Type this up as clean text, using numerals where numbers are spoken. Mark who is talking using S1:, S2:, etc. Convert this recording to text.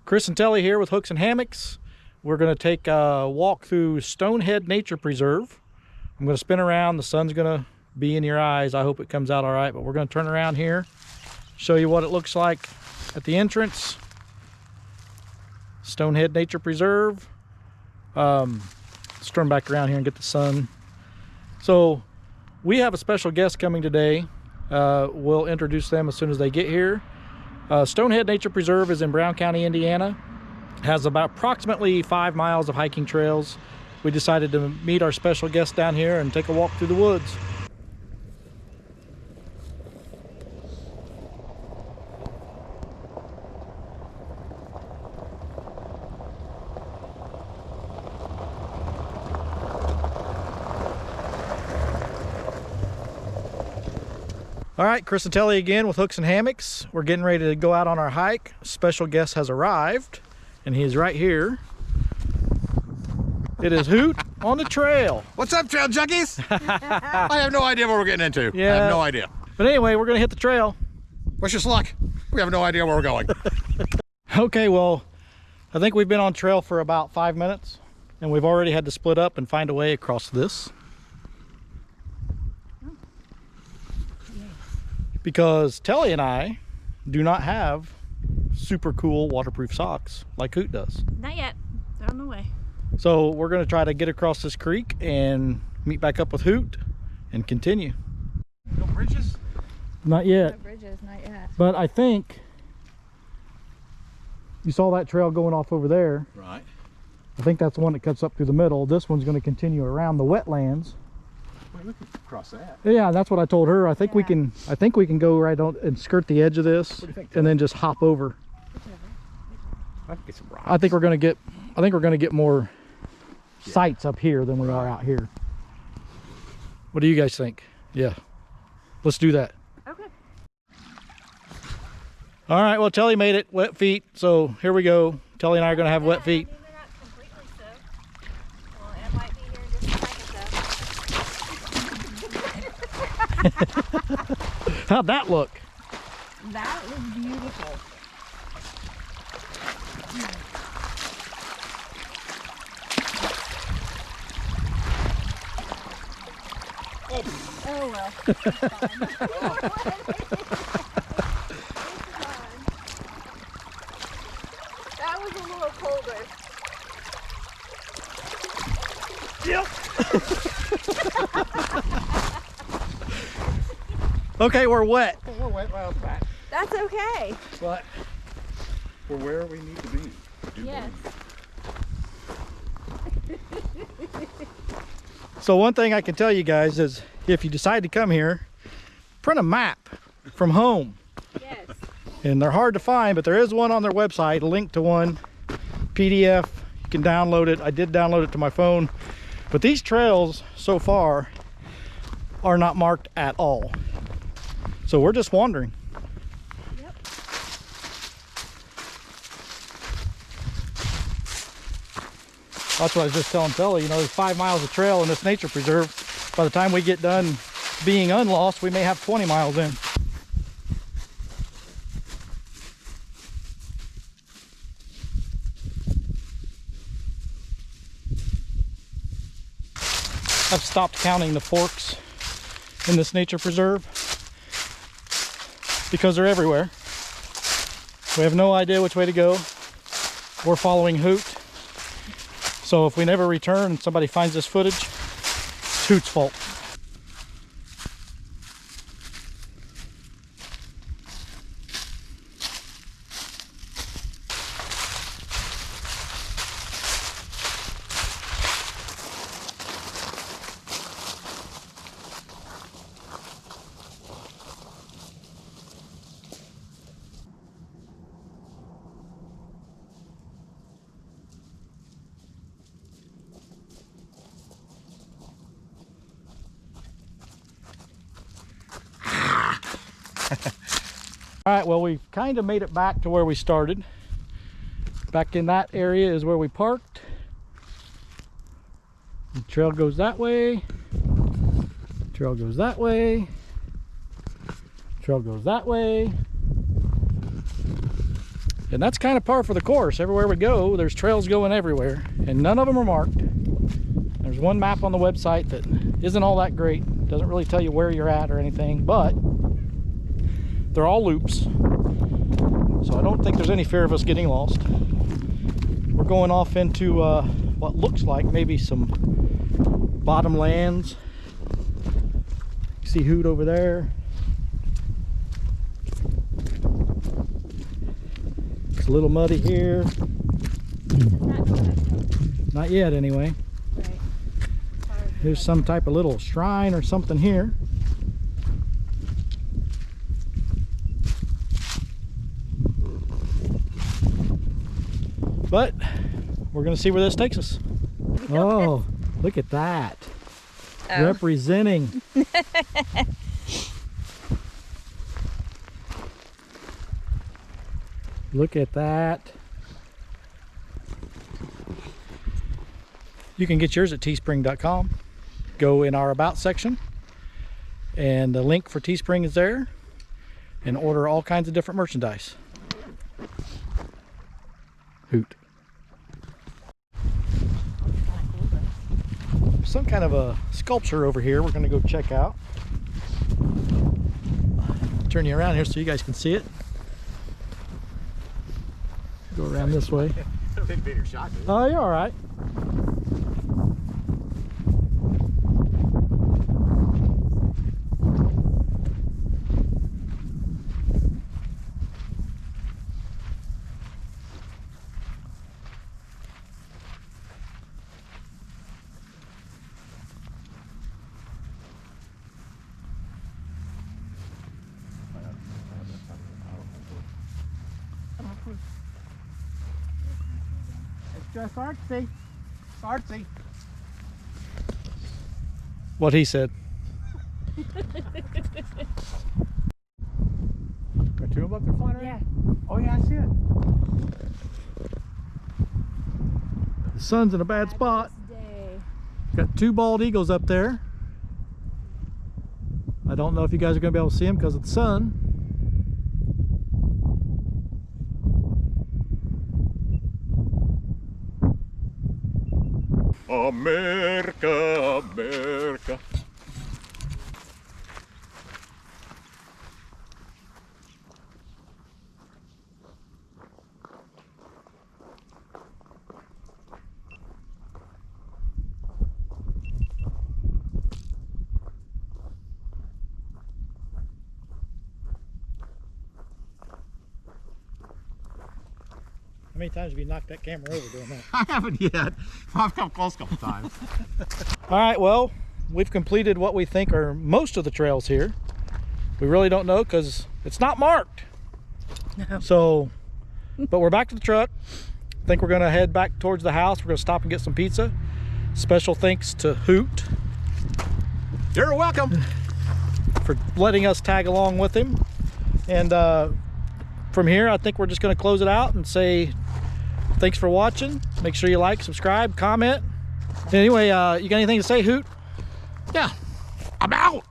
S1: Chris and Telly here with Hooks and Hammocks. We're going to take a walk through Stonehead Nature Preserve. I'm going to spin around. The sun's going to be in your eyes. I hope it comes out all right, but we're going to turn around here, show you what it looks like at the entrance. Stonehead Nature Preserve. Let's turn back around here and get the sun. So we have a special guest coming today. We'll introduce them as soon as they get here. Stonehead Nature Preserve is in Brown County, Indiana. It has about approximately 5 miles of hiking trails. We decided to meet our special guest down here and take a walk through the woods. All right, Chris and Telly again with Hooks and Hammocks. We're getting ready to go out on our hike. Special guest has arrived, and he's right here. It is Hoot on the trail.
S2: What's up, trail junkies? I have no idea what we're getting into.
S1: Yeah.
S2: I have no idea.
S1: But anyway, we're gonna hit the trail.
S2: Wish us luck. We have no idea where we're going.
S1: Okay, well, I think we've been on trail for about 5 minutes, and we've already had to split up and find a way across this. Because Telly and I do not have super cool waterproof socks like Hoot does.
S3: Not yet. They're on the way.
S1: So we're going to try to get across this creek and meet back up with Hoot and continue.
S2: No bridges?
S1: Not yet.
S3: No bridges, not yet.
S1: But I think you saw that trail going off over there.
S2: Right.
S1: I think that's the one that cuts up through the middle. This one's going to continue around the wetlands.
S2: Wait, we can cross that.
S1: Yeah, that's what I told her. I think we can go right on and skirt the edge of this.
S2: What do you think,
S1: and then just hop over.
S2: I can get some rocks.
S1: I think we're going to get more sights up here than we are out here. What do you guys think? Yeah. Let's do that.
S3: Okay.
S1: All right, well, Telly made it, wet feet. So here we go. Telly and I are going to have wet feet.
S3: I mean, they're not completely soaked. Well, it might be here in just a second, though.
S1: How'd that look?
S3: That was beautiful. Oh well. It's fine. That was a little colder.
S1: Yep. Okay, we're wet.
S2: We're wet right off the bat.
S3: That's okay.
S2: But we're where we need to be.
S3: Yes.
S1: So one thing I can tell you guys is if you decide to come here, print a map from home.
S3: Yes.
S1: And they're hard to find, but there is one on their website, a link to one, PDF. You can download it. I did download it to my phone. But these trails so far are not marked at all. So we're just wandering.
S3: Yep.
S1: That's what I was just telling Telly. You know, there's 5 miles of trail in this nature preserve. By the time we get done being unlost, we may have 20 miles in. I've stopped counting the forks in this nature preserve because they're everywhere. We have no idea which way to go. We're following Hoot. So if we never return and somebody finds this footage, it's Hoot's fault. All right, well, we've kind of made it back to where we started. Back in that area is where we parked. The trail goes that way. Trail goes that way. Trail goes that way. And that's kind of par for the course. Everywhere we go, there's trails going everywhere, and none of them are marked. There's one map on the website that isn't all that great. Doesn't really tell you where you're at or anything, but they're all loops. So I don't think there's any fear of us getting lost. We're going off into what looks like maybe some bottomlands. You see Hoot over there. It's a little muddy here. Not yet anyway. There's some type of little shrine or something here. But we're gonna see where this takes us. Oh, look at that.
S3: Oh.
S1: Representing. Look at that. You can get yours at teespring.com. Go in our About section, and the link for Teespring is there, and order all kinds of different merchandise. Hoot. Some kind of a sculpture over here we're going to go check out. Turn you around here so you guys can see it. Go around this way. Oh, you're all right.
S2: It's just artsy. It's artsy.
S1: What he said.
S2: Got two of them up there flying around?
S3: Yeah.
S2: Oh yeah, I see it.
S1: The sun's in a bad spot.
S3: Day.
S1: Got two bald eagles up there. I don't know if you guys are going to be able to see them because of the sun.
S2: America, America.
S1: How many times have you knocked that camera over doing that?
S2: I haven't yet. I've come close a couple times.
S1: All right, well, we've completed what we think are most of the trails here. We really don't know because it's not marked.
S3: No.
S1: So, but we're back to the truck. I think we're gonna head back towards the house. We're gonna stop and get some pizza. Special thanks to Hoot
S2: You're welcome.
S1: for letting us tag along with him. And from here, I think we're just gonna close it out and say thanks for watching. Make sure you like, subscribe, comment. Anyway, you got anything to say, Hoot?
S2: Yeah. I'm out.